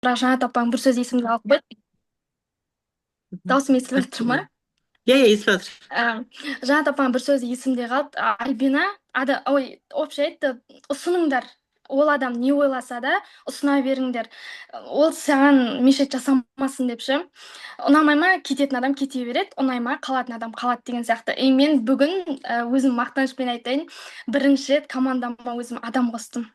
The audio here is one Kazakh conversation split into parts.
бірақ Жанат апаң бір сөз есімде қалып қойды. Даусым естіліп жатыр ма? иә, естіп жатыр. Жанат апаң бір сөзі есімде қалды. Альбина, общий айтты, ұсыныңдар. Ол адам не ойласа да ұсына беріңдер. Ол саған мешет жасамасын деп ше. Ұнамай ма, кететін адам кете береді, ұнай ма, қалатын адам қалады деген сияқты. Мен бүгін өзім мақтанышпен айтайын, бірінші рет командама өзім адам қостым.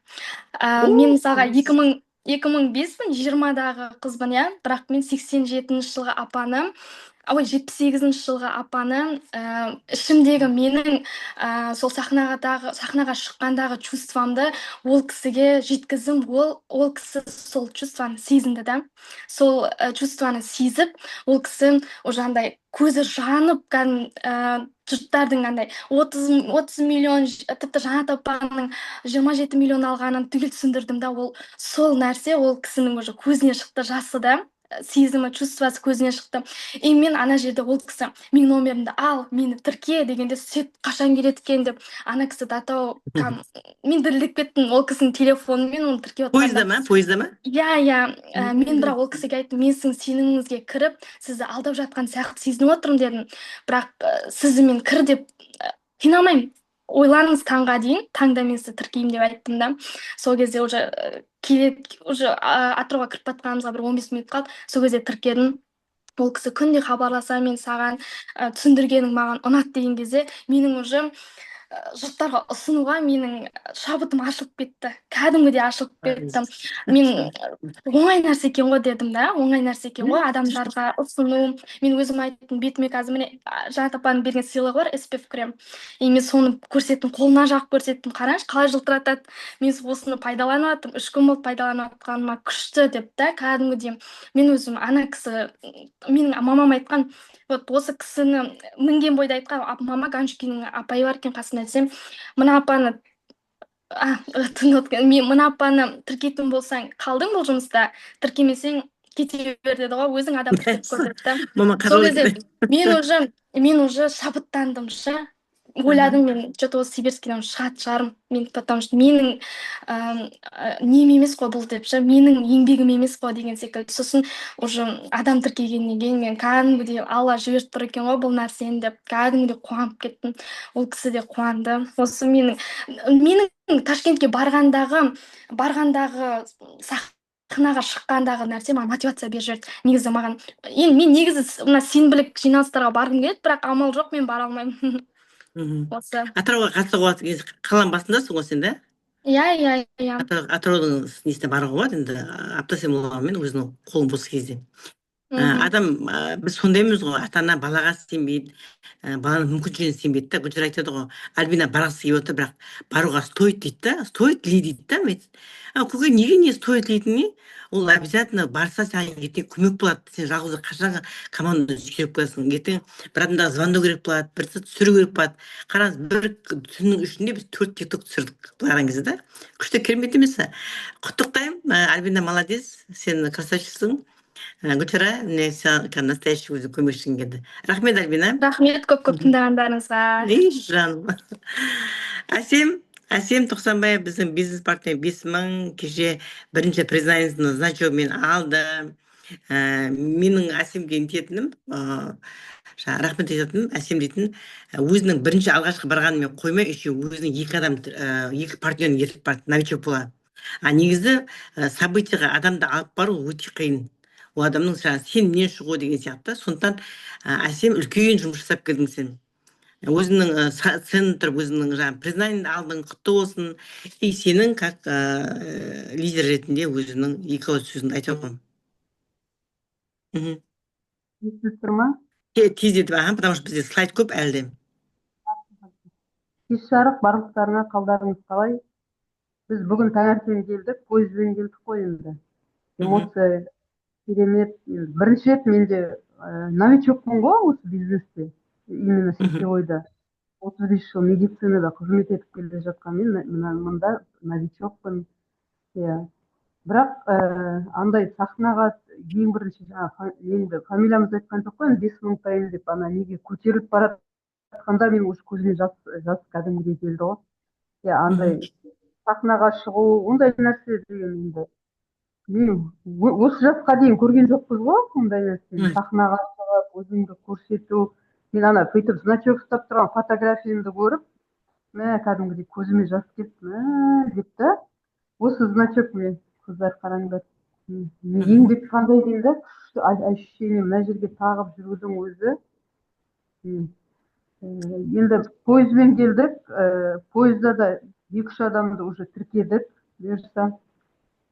Мен мысалға 2005-пін, 20-дағы қызбын, иә, бірақ мен 87-ші жылғы апаны, 78-ші жылғы апаны, ішімдегі менің сол сахнаға шыққандағы чувствамды ол кісіге жеткіздім. Ол кісі сол чувстваны сезінді да. Сол чувстваны сезіп, ол кісі уже андай көзі жанып, жұрттардың андай 30 миллион, тіпті Жанат апаның 27 миллион алғанын түгел түсіндірдім да. Сол нәрсе ол кісінің уже көзіне шықты, жасы да, сезімі, чувствосы көзіне шықты. И мен ана жерде ол кісі менің номерімді ал, мені тірке дегенде, Свет қашан келеді екен деп, ана кісі мен дірілдеп кеттім ол кісінің телефонымен оны тіркеп отқанда. Пойызда ма? Иә, мен бірақ ол кісіге айттым, мен сіздің сеніміңізге кіріп, сізді алдап жатқан сияқты сезініп отырмын дедім. Бірақ сізді мен кір деп қинамаймын. Ойланыңыз таңға дейін, таңда мен сізді тіркеймін деп айттым да. Сол кезде уже атырауға кіріп жатқанымызға бір 15 минут қалды. Сол кезде тіркедім. Ол кісі күнде хабарласа, мен саған түсіндіргенің маған ұнады деген кезде, менің уже жұрттарға ұсынуға менің шабытым ашылып кетті. Кәдімгідей ашылып кетті. Мен оңай нәрсе екен ғой дедім да, оңай нәрсе екен ғой адамдарға ұсыну. Мен өзім айттым, бетіме қазір міне Жанат апаның берген сыйлығы бар, SPF крем. И мен соны көрсеттім, қолына жағып көрсеттім, қараңызшы қалай жылтыратады. Мен осыны пайдаланып жатырмын, 3 күн болды пайдаланып жатқаныма, күшті деп та, кәдімгідей. Мен өзім ана кісі, менің мамам айтқан, вот осы кісіні мінген бойда айтқан, мама Ганшкиннің апайы бар екен қасында десем, мына апаны мына апаны тіркейтін болсаң қалдың бұл жұмыста, тіркемесең кете бер деді ғой, өзің адам тіркеп көр деді. Мама Сол қазақ кезде еді. мен уже шабыттандым ше. Ойладым, мен что-то осы Сибирскийдан шығатын шығармын. Мен потому что менің нем емес қой бұл деп ше, менің еңбегім емес қой деген секілді. Сосын уже адам тіркегеннен кейін мен кәдімгідей Алла жіберіп тұр екен ғой бұл нәрсені деп кәдімгідей қуанып кеттім. Ол кісі де қуанды. Осы менің Ташкентке барғандағы сахнаға шыққандағы нәрсе маған мотивация беріп жіберді. Негізі маған, мен негізі мына сенбілік жиналыстарға барғым келеді, бірақ амал жоқ, мен бара алмаймын. Осы. Атырауға қатысуға қаланың басындасың ғой сен, да? Иә. Атыраудың несіне баруға болады енді, апта сайын болғанмен өзінің қолың бос кезде. Адам, біз сондаймыз ғой, ата ана балаға сенбейді, баланың мүмкіншілігіне сенбейді да. Гүлжар айтады ғой, Альбина барғысы келіп отыр, бірақ баруға стоит дейді да, стоит ли дейді да. Көке, неге не стоит дейтін не? Ол обязательно барса саған ертең көмек болады. Сен жалғыз қашан команданы жүйреп қоясың. Ертең бір адамға звондау керек болады, бір түсіру керек болады. Қараңыз, бір түннің ішінде біз 4 тикток түсірдік былайған кезде да. Күшті, керемет емес пе? Құттықтаймын, Альбина молодец, сен красавчиксың. Гүлшара, міне саған настоящий өзі көмекшің келді. Рахмет, Альбина. Рахмет көп тыңдағандарыңызға. Жаным. Әсем Тоқсанбаев біздің бизнес партнер 5.000 кеше бірінші признаниесін значогымен алды. Менің Әсемге нететінім, рахмет айтатыным, Әсем дейтін, өзінің бірінші алғашқы барғанымен қоймай, еще өзінің екі партнерін ертіп барды, новичок бола. Негізі событияға адамды алып бару өте қиын. Ол адамның сен менен шығу деген сияқты. Сондықтан Әсем үлкен жұмыс жасап келдің сен. Өзінің центр, өзінің признание алдың, құтты болсын. И сенің как лидер ретінде өзінің екі ауыз сөзін айтып отырмын. Естіліп тұр ма? Тездетіп, потому что бізде слайд көп әлде. Кеш жарық, барлықтарына қалдарыңыз қалай? Біз бүгін таңертең келдік, пойызбен келдік қой енді. Эмоция керемет. Бірінші рет менде новичокпын ғой осы бизнесте, именно сетевойда. 35 жыл медицинада қызмет етіп келе жатқан мен мында новичокпын. Бірақ андай сахнаға ең бірінші енді фамилиямызды айтқан жоқ қой, 5.000 тайын деп, неге көтеріліп бара жатқанда мен осы көзіме жас кәдімгідей келді ғой. Андай сахнаға шығу, ондай нәрсе деген енді осы жасқа дейін көрген жоқпыз ғой ондай нәрсені. М, Сахнаға шығып, өзіңді көрсету. Мен ана бүйтіп значок ұстап тұрған фотографиямды көріп, мә кәдімгідей көзіме жас келді, мә деп та. Осы значок мен, қыздар қараңдар. мгм, Еңбек қандай деймін да, күшті ощущение мына жерге тағып жүрудің өзі. М, енді пойызбен келдік, пойызда да 2-3 адамды уже тіркедік бұйырса.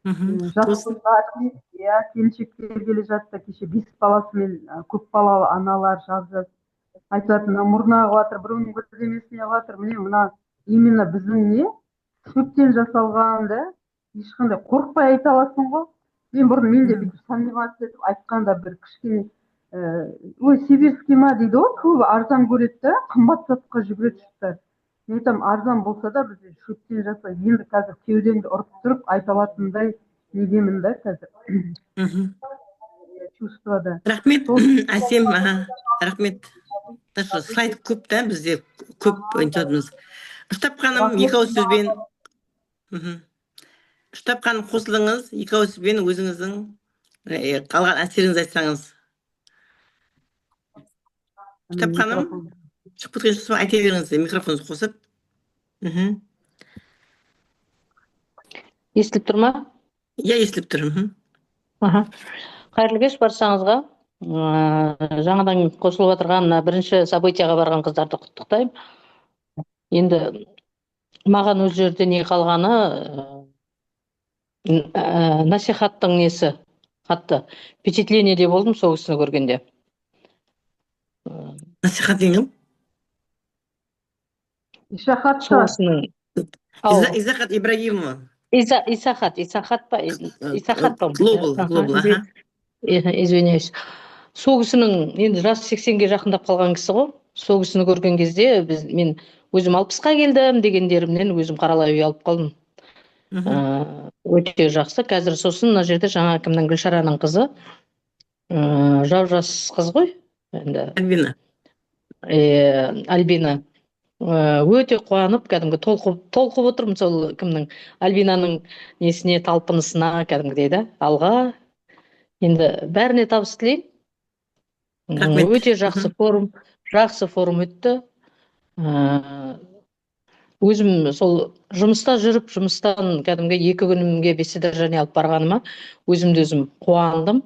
мгм. Жас Болсын. қызға иә, келіншектер келе жатты, кеше 5 баласымен көпбалалы аналар жаз айтады, мына мұрны ағып жатыр, біреуінің бірдемесіне ағып жатыр. Міне мына именно біздің не шөптен жасалған да, ешқандай қорықпай айта аласың ғой. Мен бұрын мен де Мгм, бүйтіп сомневаться етіп айтқанда бір кішкене ой сибирский ма дейді ғой, көбі арзан көреді да қымбат затқа жүгіреді жұрттар. Мен айтамын арзан болса да біз шөптен жасай, енді қазір кеудемді ұрып тұрып айта алатындай недемін да қазір мгм. чувствода. Рахмет, Сол әсем, рахмет. Даже слайд көп та бізде, көп айтатынымыз. Үш тапқаным екі рахмет. ауыз сөзбен, мгм. Үш тапқаным қосылыңыз, екі ауыз сөзбен өзіңіздің қалған әсеріңізді айтсаңыз. Үш тапқаным Микрофон. шығып кеткен соң айта беріңіз, микрофоныңызды қосып. Мгм. Естіліп тұр ма? Иә, естіліп тұр. Мгм. Аха. Қайырлы кеш баршаңызға. Жаңадан қосылып отырған бірінші событияға барған қыздарды құттықтаймын. Енді маған өз жерде не қалғаны насихаттың несі қатты впечатлениеде болдым сол кісіні көргенде. Насихат деген Ишахатта. Сол кісінің ау Изахат Ибрагимова. Исахат па? Исахат па? Глобал, аха. Извиняюсь. Сол кісінің енді жасы 80-ге жақындап қалған кісі ғой. Сол кісіні көрген кезде мен өзім 60-қа келдім дегендерімнен өзім қаралай ұялып қалдым. Мгм. Өте жақсы. Қазір сосын мына жерде жаңа кімнің Гүлшараның қызы, жау жас қыз ғой. Енді Альбина. Альбина. Өте қуанып, кәдімгі толқып отырмын сол кімнің Альбинаның несіне, талпынысына кәдімгідей да. Алға. Енді бәріне табыс тілеймін. Рахмет. Өте жақсы форум өтті. Өзім сол жұмыста жүріп, жұмыстан кәдімгі 2 күнімге беседажание алып барғаныма өзімді өзім қуандым.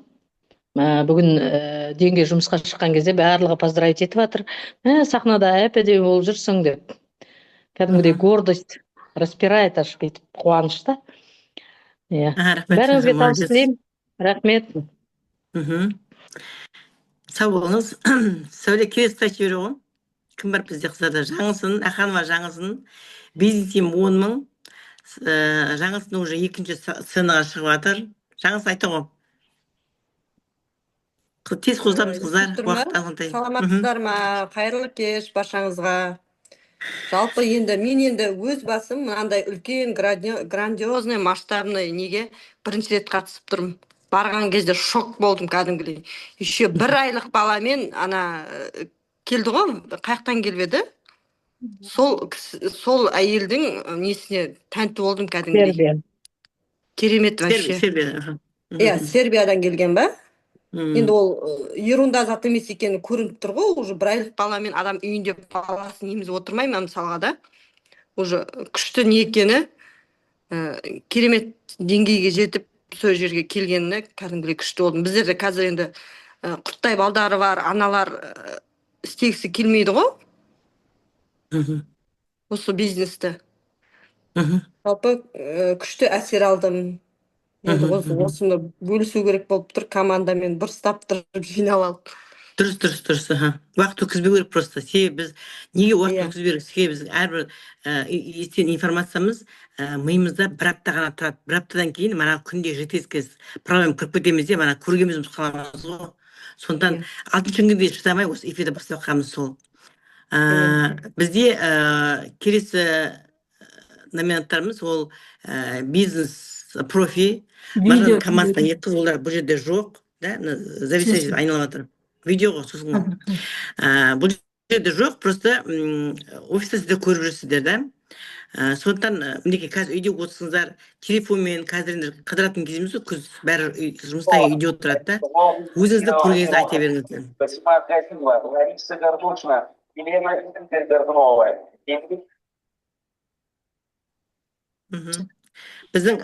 Бүгін денге жұмысқа шыққан кезде барлығы поздравить етіп жатыр. Сахнада әп-әдемі болып жүрсің деп. Кәдімгідей гордость распирает аж бүйтіп қуанышта. Иә. Рахмет. Бәріңізге табыс Молодец. тілеймін. Рахмет. Мгм. Сау болыңыз. Сәуле келесі айтып жіберу ғой. Кім бар бізде қыздарда? Жаңылсын, Аханова Жаңылсын. Бизнес тим 10 мың. Жаңылсын уже 2-ші сценаға шығып жатыр. Жаңылсын айта ғой. Тез қосыламыз қыздар, Естіп тұрмын уақыт ба? алғандай. Саламатсыздар ма? Қайырлы кеш баршаңызға. Жалпы мен өз басым мынандай үлкен грандиозный масштабный неге бірінші рет қатысып тұрмын. Барған кезде шок болдым кәдімгідей. Еще 1 айлық баламен келді ғой, қаяқтан келіп еді? Сол әйелдің несіне тәнті болдым кәдімгідей. Керемет вообще. Сербия. Иә, Сербиядан келген ба? Енді ол ерунда зат емес екені көрініп тұр ғой, уже 1 айлық баламен адам үйінде баласын емізіп отырмай ма мысалға да. Уже күшті не екені, керемет деңгейге жетіп сол жерге келгеніне кәдімгідей күшті болдым. Біздерде қазір енді құрттай балдары бар аналар істегісі келмейді ғой осы бизнесті. Жалпы күшті әсер алдым. Енді осыны бөлісу керек болып тұр, командамен бұрыстап тұрып жиналып. Дұрыс. Уақыт өткізбеу керек просто. Себебі біз неге уақыт өткізбеу керек? Себебі біз әрбір естіген информациямыз миымызда 1 апта ғана тұрады. 1 аптадан кейін мана күнде жеткізген проблема кіріп кетеміз де, мана көргенімізді қаламыз ғой. Сондықтан 6-шы күнге шыдамай осы эфирді бастап қалғанымыз сол. Бізде келесі номинанттарымыз ол бизнес профи. Маржан командасына 2 қыз, олар бұл жерде жоқ, да, зависать айналып жатыр. Видео ғой сосын. Бұл жерде жоқ, просто офиста сіздер көріп жүрсіздер, да. Сондықтан мінекей қазір үйде отырсыңыздар, телефонмен қазір енді қыдыратын кезіміз ғой, күз бәрі жұмыстан кейін үйде отырады да. Өзіңізді көргеніңізді айта беріңіздер. Біздің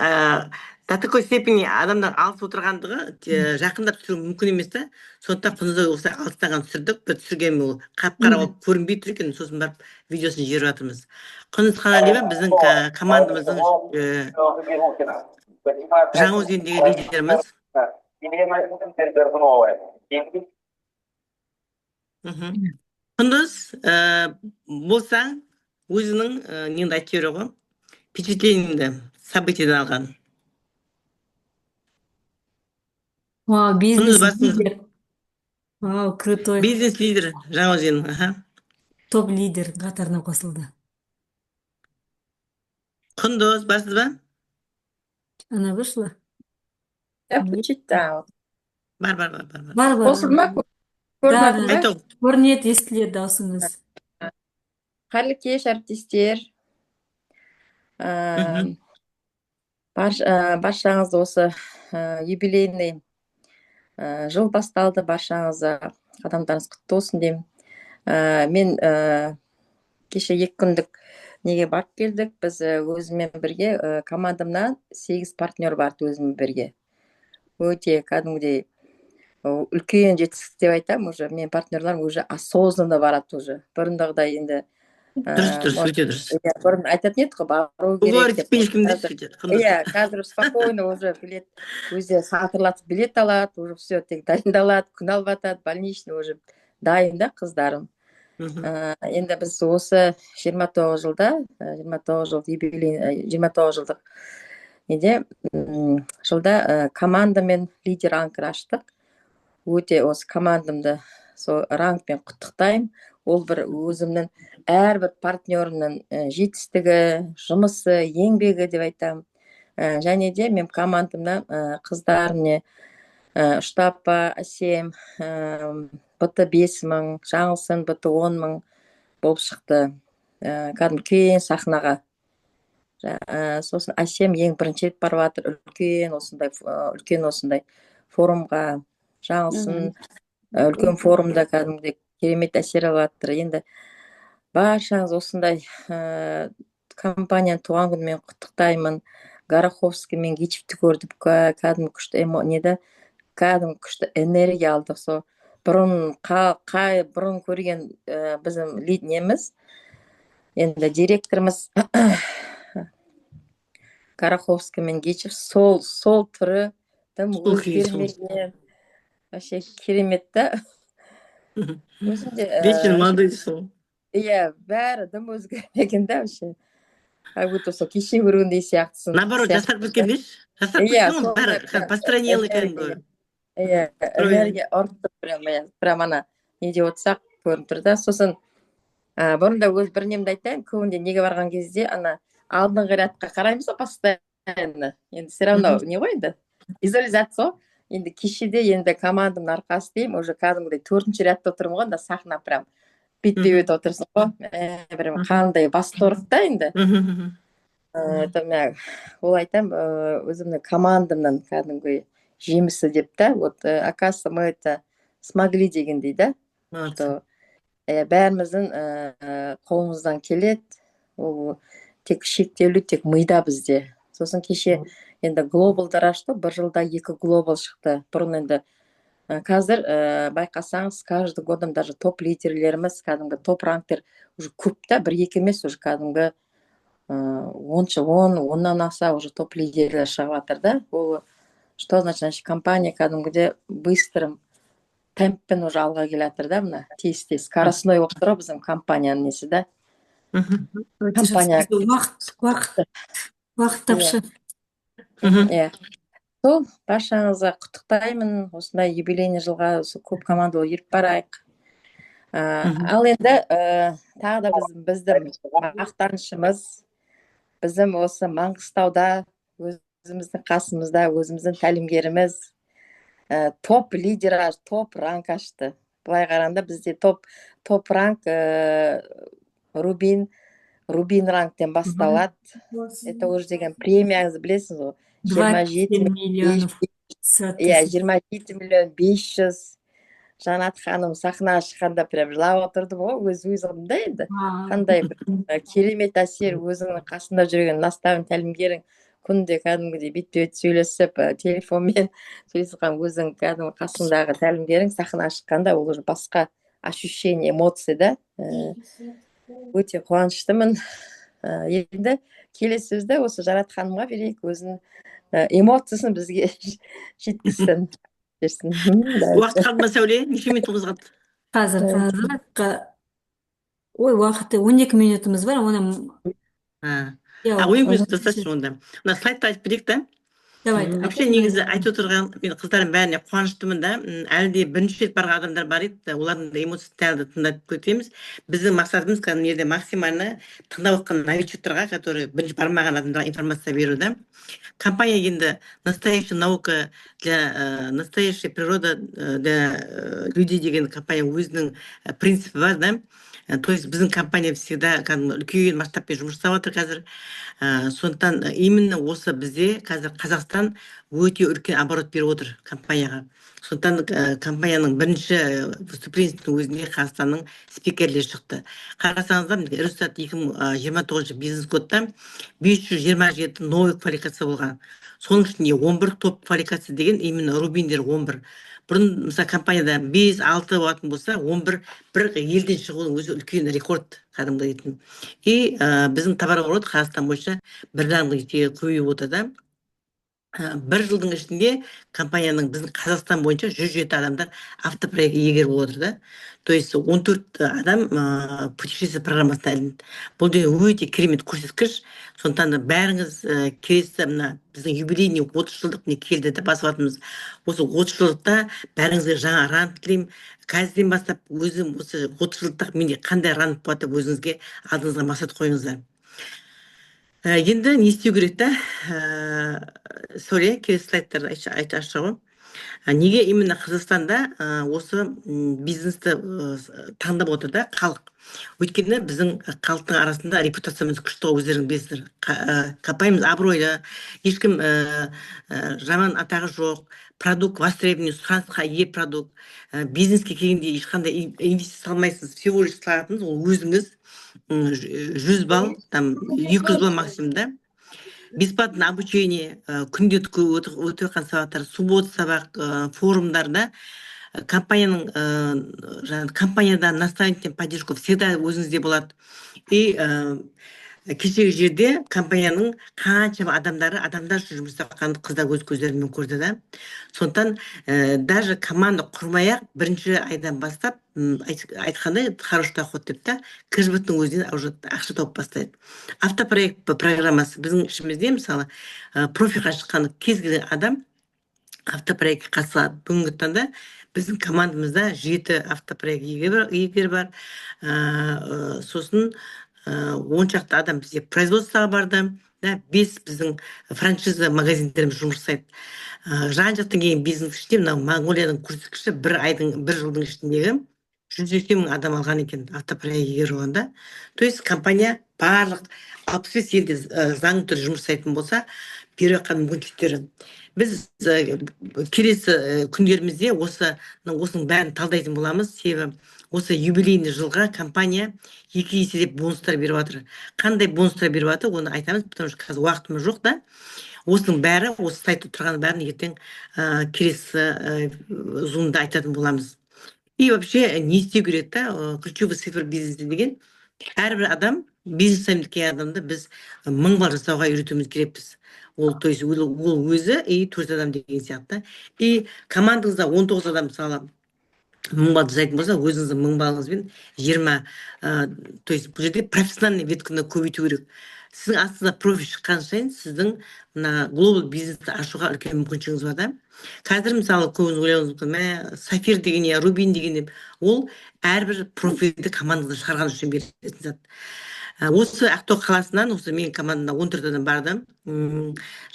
до такой степени адамдар алыс отырғандығы жақындап түсіру мүмкін емес та. Сондықтан құндызды осылай алыстан түсірдік. Бір түсірген ол қап-қара болып көрінбей тұр екен, сосын барып видеосын жіберіп жатырмыз. Құндыз Ханалиева біздің командамыздың Жаңаөзендегі лидеріміз. Құндыз болсаң өзінің неңді айтып жібере ғой, впечатлениеңді событиядан алған. Вау, Құндыз бизнес басыңыз. лидер. Вау, крутой. Бизнес лидер Жаңаөзеннің. Топ лидер қатарына қосылды. Құндыз басыз ба? Она вышла? Включить, да. Бар. Бар. Қосылды ма? Көрінеді ме? Айтау. Көрінеді, естіледі даусыңыз. Қайырлы кеш, әріптестер. Баршаңыз осы юбилейный жыл басталды, баршаңызға қадамдарыңыз құтты болсын деймін. Мен кеше 2 күндік неге барып келдік. Біз өзіммен бірге командамнан 8 партнер барды өзіммен бірге. Өте кәдімгідей үлкен жетістік деп айтамын. Уже мен партнерларым уже осознанно барады уже. Бұрындағыдай енді Дұрыс, өте дұрыс. бұрын айтатын еді ғой, бару керек деп. Иә, қазір спокойно уже билет өзі сатырлатып билет алады, уже все тек дайындалады, күн алып жатады, больничный уже дайын да қыздарым. Енді біз осы 29 жылда, 29 жыл юбилей, 29 жылдық неде жылда командамен лидер ранкін аштық. Өте осы командамды сол ранкпен құттықтаймын. Ол бір өзімнің әрбір партнерімнің жетістігі, жұмысы, еңбегі деп айтамын. Және де мен командамнан қыздарым штабқа Әсем, бұты 5 мың, жаңылсын бұты 10 мың болып шықты. Кәдімгі үлкен сахнаға. Сосын Әсем ең бірінші рет барып жатыр үлкен осындай форумға. Жаңылсын үлкен форумда кәдімгі керемет әсер алып жатыр. Енді баршаңыз осындай компанияның туған күнімен құттықтаймын. Гороховский мен Гичевті көрдік, кәдімгі күшті энергия алдық. Сол бұрын көрген біздің неміз, енді директорымыз Гороховский мен Гичев сол түрі тым өзгермеген. Вообще керемет та. Вечно молодой сол. Иә, бәрі дым өзгермеген да вообще. Как будто сол кеше көргендей сияқтысың. Наоборот, жасап кеткендеш? Жасап кеткен ғой, бәрі постранелый кәдімгі. Иә, энергия артты прям ана неде отырсақ көрініп тұр да. Сосын бұрында өз бір немді айтайын, көбінде неге барған кезде ана алдыңғы рядқа қараймыз ғой постоянно. Енді все равно не ғой енді визуализация. Енді кешеде енді командамның арқасы деймін, уже кәдімгідей 4-ші рядта отырмын ғой, да сахна прям бетпе-бет отырсың ғой. Прям қандай восторг та енді. Ол айтамын, өзімнің командамның кәдімгі жемісі деп та. Вот, оказывается, мы это смогли дегендей да. Бәріміздің қолымыздан келеді. Ол тек шектеулі, тек мида бізде. Сосын кеше енді глобалдар ашты, бір жылда 2 глобал шықты. Бұрын енді қазір байқасаңыз, каждый годом даже топ лидерлеріміз, кәдімгі топ ранктер уже көп та, 1-2 емес, уже кәдімгі 10-10-10-нан аса уже топ лидерлер шығып жатыр да. Ол что значит, компания кәдімгіде быстрым темппен уже алға келе жатыр да, мына тез скоростной болып тұр біздің компанияның несі да. Компания Уақыт тапшы. Сол, баршаңызға құттықтаймын. Осындай юбилейный жылға көп командалы еріп барайық. Ал енді тағы да біздің мақтанышымыз, біздің осы Маңғыстауда, өзіміздің қасымызда, өзіміздің тәлімгеріміз топ лидер, топ ранк ашты. Былай қарағанда бізде топ ранк Рубин рангтен басталады. Это уже деген премияңызды білесіз ғой. 27 миллионов Иә, 27 миллион 500. Жанат ханым сахнаға шыққанда прям жылап отырдым ғой, өзім да енді. Қандай бір керемет әсер, өзіңнің қасында жүрген наставник тәлімгерің күнде кәдімгідей бетпе-бет сөйлесіп, телефонмен сөйлесіп қалған өзің кәдімгі қасындағы тәлімгерің сахнаға шыққанда ол уже басқа ощущение, эмоции да. Өте қуаныштымын. Енді келесі сөзді осы Жанат ханымға берейік, өзінің эмоциясын бізге жеткізсін. Уақыт қалды ма, Сәуле? Неше минутымыз қалды? Қазір ой, уақыты 12 минутымыз бар, оны ойымыз достаточно онда. Мына слайдты айтып берейік та. Вообще негізі айтып отырған мен қыздарым бәріне қуаныштымын да. Әлі де бірінші рет барған адамдар бар еді, олардың да эмоцияны тыңдап көтеміз. Біздің мақсатымыз кәдімгідей максимально тыңдап отқан новичоктарға, которые бірінші бармаған адамдарға информация беру да. Компания енді настоящая наука для настоящая природа для людей деген компания өзінің принципі бар да. То есть біздің компания всегда үлкен масштабпен жұмыс жасап жатыр қазір. Сондықтан именно осы бізде қазір Қазақстан өте үлкен оборот беріп отыр компанияға. Сондықтан компанияның бірінші выступлениесінің өзінде Қазақстанның спикерлері шықты. Қарасаңыздар, Росстат 2029 бизнес годта 527 новый квалификация болған. Соның ішінде 11 топ квалификация деген именно рубиндер 11. Бұрын мысалы компанияда 5-6 болатын болса, 11 бір елден шығудың өзі үлкен рекорд кәдімгі дейтін. И біздің товарооборот Қазақстан бойынша 1,5 есе көбейіп отыр да. Бір жылдың ішінде компанияның біздің Қазақстан бойынша 107 адамдар автопроект иегері болып отыр да. То есть 14 адам путешествие программасына ілінді. Бұл деген өте керемет көрсеткіш. Сондықтан бәріңіз келесі мына біздің юбилейный 30 жылдық не келді де басыватырмыз. Осы 30 жылдықта бәріңізге жаңа рант тілеймін. Қазірден бастап өзім осы 30 жылдық менде қандай рант болады деп өзіңізге алдыңызға мақсат қойыңыздар. Енді не істеу керек та? Келесі слайдтарды айташы ғой. Неге именно Қазақстанда осы бизнесті таңдап отыр да халық? Өйткені біздің халықтың арасында репутациямыз күшті, өздерің білесіздер. Компаниямыз абыройлы, ешкім жаман атағы жоқ, продукт востребованный, сұранысқа ие продукт. Бизнеске келгенде ешқандай инвестиция салмайсыз, всего лишь салатыныз ол өзіңіз 100 балл, там 200 балл максимум да. Бесплатное обучение, күнделікті өткен сабақтар, суббот сабақ, форумдарда компаниядан наставниктен поддержка всегда өзіңізде болады. И кешегі жерде компанияның қаншама адамдар үшін жұмыс жасағанды қыздар өз көздерімен көрді да. Сондықтан даже команда құрмай-ақ бірінші айдан бастап айтқандай хороший доход деп та кірбіттің өзінен уже ақша тауып бастайды. Автопроект программасы біздің ішімізде мысалы профиға шыққан кез келген адам автопроектке қатысады. Бүгінгі таңда біздің командамызда 7 автопроект иегері бар. Сосын 10 шақты адам бізде производствоға барды. 5 біздің франшиза магазиндеріміз жұмыс жасайды. Жан-жақтан келген бизнес ішінде мынау Монғолияның көрсеткіші бір жылдың ішіндегі 180 мың адам алған екен автопроект иегері болғанда. То есть компания барлық 65 елде заңды түрде жұмыс жасайтын болса, беріп жатқан мүмкіншіліктері. Біз келесі күндерімізде осының бәрін талдайтын боламыз. Себебі осы юбилейный жылға компания 2 еселеп бонустар беріп жатыр. Қандай бонустар беріп жатыр, оны айтамыз, потому что қазір уақытымыз жоқ да. Осының бәрі, осы сайтта тұрған бәрін ертең келесі зумда айтатын боламыз. И вообще не істеу керек та, ключевой цифр бизнеса деген әрбір адам, бизнес келген адамды біз 1000 балл жасауға үйретуіміз керекпіз. То есть ол өзі и 4 адам деген сияқты. И командаңызда 19 адам мысалы 1000 балл жасайтын болса, өзіңіздің 1000 баллыңызбен 20. То есть бұл жерде профессиональный ветканы көбейту керек. Сіздің астыңызда профи шыққан сайын сіздің мына глобал бизнесті ашуға үлкен мүмкіншілігіңіз бар да. Қазір мысалы көбіңіз ойлауыңыз мүмкін, Сафир деген я Рубин деген ол әрбір профилді командаңызда шығарған үшін беретін зат. Осы Ақтау қаласынан, осы менің командамда 14 адам барды.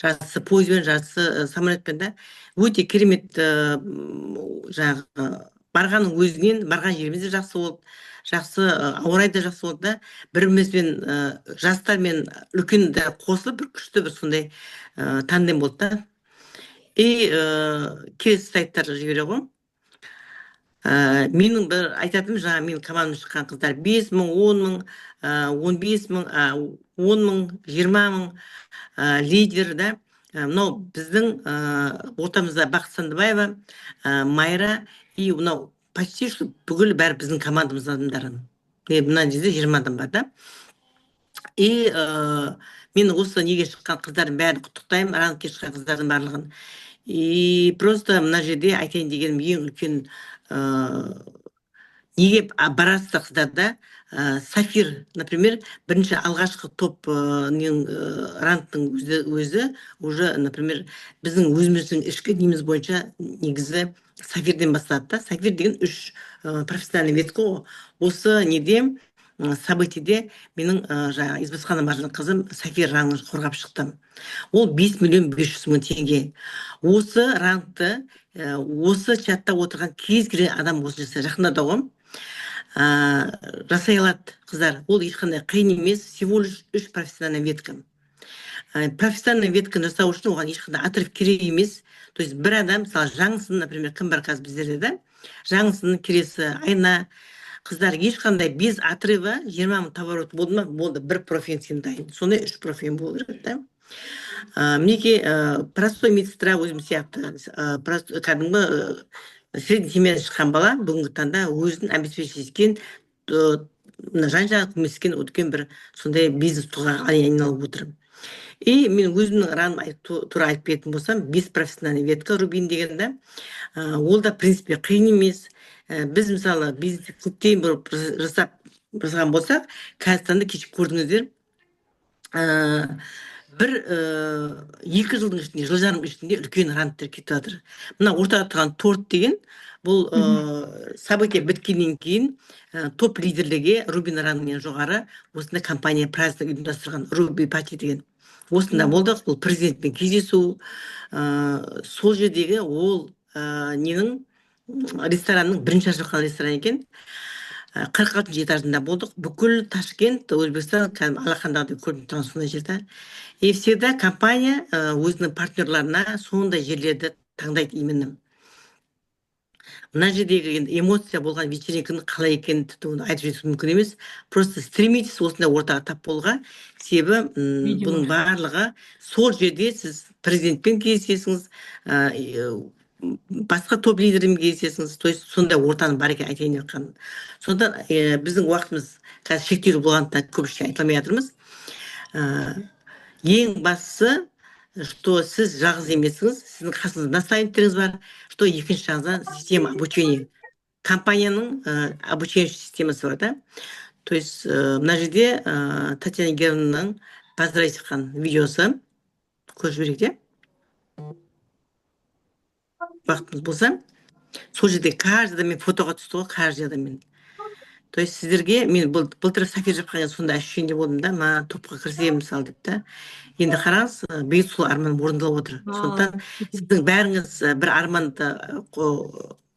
Жартысы пойызбен, жартысы самолетпен да. Өте керемет жаңағы барғанның өзінен барған жеріміз де жақсы болды, жақсы ауа райы да жақсы болды да, бірімізбен жастар мен үлкендер қосылып бір күшті бір сондай тандем болды да. И келесі сайттар жібере ғой. Менің бір айтатыным, жаңа менің командам шыққан қыздар 5 мың, 10 мың, 15 мың, 10 мың, 20 мың лидер да. Мынау біздің ортамызда Бақыт Сандыбаева, Майра и мынау почти что бүкіл бәрі біздің командамыз адамдары. Мына жерде 20 адам бар да. И мен осы неге шыққан қыздардың бәрін құттықтаймын, рангке шыққан қыздардың барлығын. И просто мына жерде айтайын дегенім ең үлкен неге барасыздар қыздарда, Сафир, например, бірінші алғашқы топ рангтың өзі уже, например, біздің өзіміздің ішкі неміз бойынша негізі Сафирден бастады да. Сафир деген 3 профессиональный ветка ғой. Осы неде событиеде менің жаңағы Избасхан Маржан қызым Сафир рангын қорғап шықты. Ол 5 миллион 500 мың теңге. Осы рангты, осы чатта отырған кез келген адам осы жасай, жақында да ғой, жасай алады қыздар. Ол ешқандай қиын емес, всего лишь 3 профессиональный ветка. Профессиональный ветка жасау үшін оған ешқандай отрыв керек емес. То есть бір адам, мысалы жаңсын, например, кім бар қазір біздерде да, жаңсын, келесі айна, қыздар ешқандай без отрыва 20 мың товар болды ма, болды, бір профиль сен дайын. Сондай 3 профиль болу керек да. Мінекей простой медсестра өзім сияқты, кәдімгі средний семьядан шыққан бала бүгінгі таңда өзін обеспечить еткен, жан-жағын көмескен үлкен бір сондай бизнес тұлғаға айналып отыр. И мен өзімнің раным тура айтып кететін болсам, 5 профессиональный ветка Рубин деген да, ол да в принципе қиын емес. Біз мысалы бизнес көптен бұрып жасаған болсақ, Қазақстанда кешіп көрдіңіздер, бір 2 жылдың ішінде, жыл жарым ішінде үлкен ранттар кетіп жатыр. Мына ортада тұрған торт деген, бұл событие біткеннен кейін топ лидерлерге Рубин ранымен жоғары осында компания праздник ұйымдастырған, Руби пати деген. Осында болдық, бұл президентпен кездесу, сол жердегі ол ненің ресторанның бірінші ашылған ресторан екен. 46 этажында болдық. Бүкіл Ташкент, Өзбекстан, алақандағыдай көрініп тұрған сондай жерде. И всегда компания өзінің партнерларына сондай жерлерді таңдайды именно. Мына жердегі эмоция болған вечеринканың қалай екенін айтып жету мүмкін емес. Просто стремитесь осындай ортаға тап болуға. Себебі бұның барлығы сол жерде сіз президентпен кездесесіңіз, басқа топ лидермен кездесесіңіз. То есть сондай ортаның бар екенін айтайын деп жатқаным. Сонда біздің уақытымыз қазір шектеулі болғандықтан көп ештеңе айта алмай жатырмыз. Ең бастысы, что сіз жалғыз емессіңіз, сіздің қасыңызда наставниктеріңіз бар, что екінші жағынан система обучения. Компанияның обучение системасы бар да. То есть мына жерде Татьяна Георгиевнаның поздравить еткен видеосы көріп жіберейік те. Уақытымыз болса, сол жерде каждый мен фотоға түсті ғой, каждый адаммен. То есть сіздерге мен былтыр Сафир жапқан сонда ощущение болдым да, ма топқа кірсем мысалы деп та. Енді қараңыз, биыл сол арманым орындалып отыр. Сондықтан сіздің бәріңіз бір арманды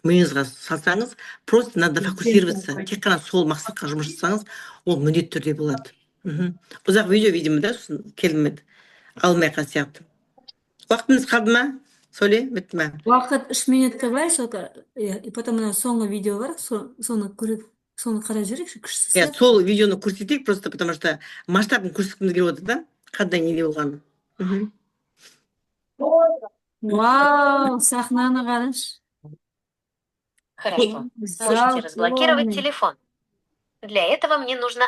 миыңызға салсаңыз, просто надо фокусироваться. Тек қана сол мақсатқа жұмыс жасаңыз, ол міндетті түрде болады. Ұзақ видео, видимо, да, келмеді. Алмай қалған сияқты. Уақытымыз қалды ма? Сөйле, бітті ма? Уақыт 3 минутқа бар, и потом соңғы видео бар, соны көріп, соны қарап жүрейік, күшті. Сол видеоны көрсетейік, просто потому что масштабын көрсеткіміз келіп отыр да, қандай неде болғанын. Вау, сахнаны қарашы. Хорошо. Можете разблокировать телефон. Для этого мне нужно...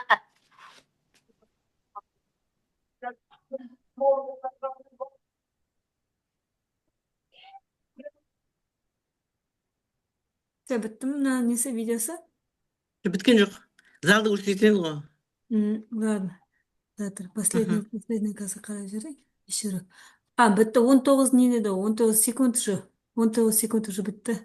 Бітті мына несі видеосы? Біткен жоқ. Залды көрсетеді ғой. Ладно. Завтра последний қазір қарап жүрейік. Еще раз. Бітті 19 не деді, 19 секунд уже. 19 секунд уже бітті.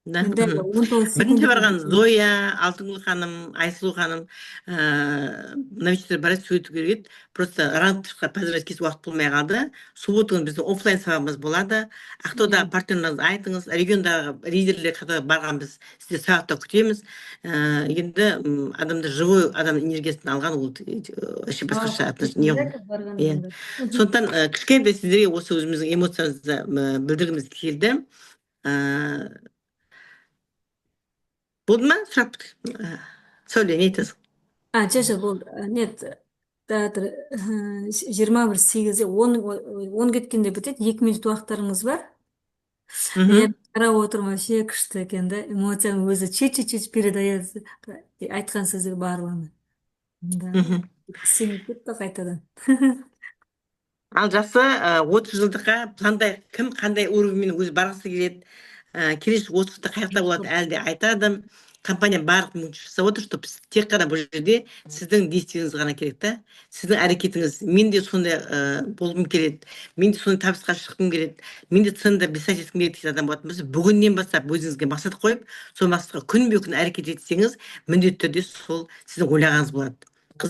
Да. Енді 19 Бірінші секунд. барған Зоя, Алтынгүл ханым, Айсұлу ханым, мына вечер барады сөйту керек еді. Просто рандышқа поздравить кез уақыт болмай қалды. Суббота күні біздің офлайн сабағымыз болады. Ақтаудағы партнерлеріңізді айтыңыз, региондағы лидерлер қайда барған біз сізді сабақта күтеміз. Енді адамды живой адам энергиясын алған ол вообще басқаша не ғой. Сондықтан кішкентай сіздерге осы өзіміздің эмоциямызды білдіргіміз келді. Болды ма сұрақ? Сәуле, не айтасың? Жаша болды. Нет, театр 21:08-де 10 кеткенде бітеді. 2 минут уақыттарыңыз бар. Я қарап отырмын, вообще күшті екен да. Эмоцияның өзі чуть-чуть передается. Айтқан сөздер барлығын. Да. Сеніп кетті қайтадан. Ал жақсы, 30 жылдыққа пландай кім қандай уровеньмен өзі барғысы келеді, келесі 30 жылда қай жақта болады әлі де айтады. Компания барлық мүмкіншілік жасап отыр, что тек қана бұл жерде сіздің действиеңіз ғана керек та, сіздің әрекетіңіз. Мен де сондай болғым келеді, мен де сондай табысқа шыққым келеді, мен де ценда писать еткім келеді деген адам болатын болса, бүгіннен бастап өзіңізге мақсат қойып, сол мақсатқа күнбе күн әрекет етсеңіз, міндетті түрде сол сіздің ойлағаныңыз болады.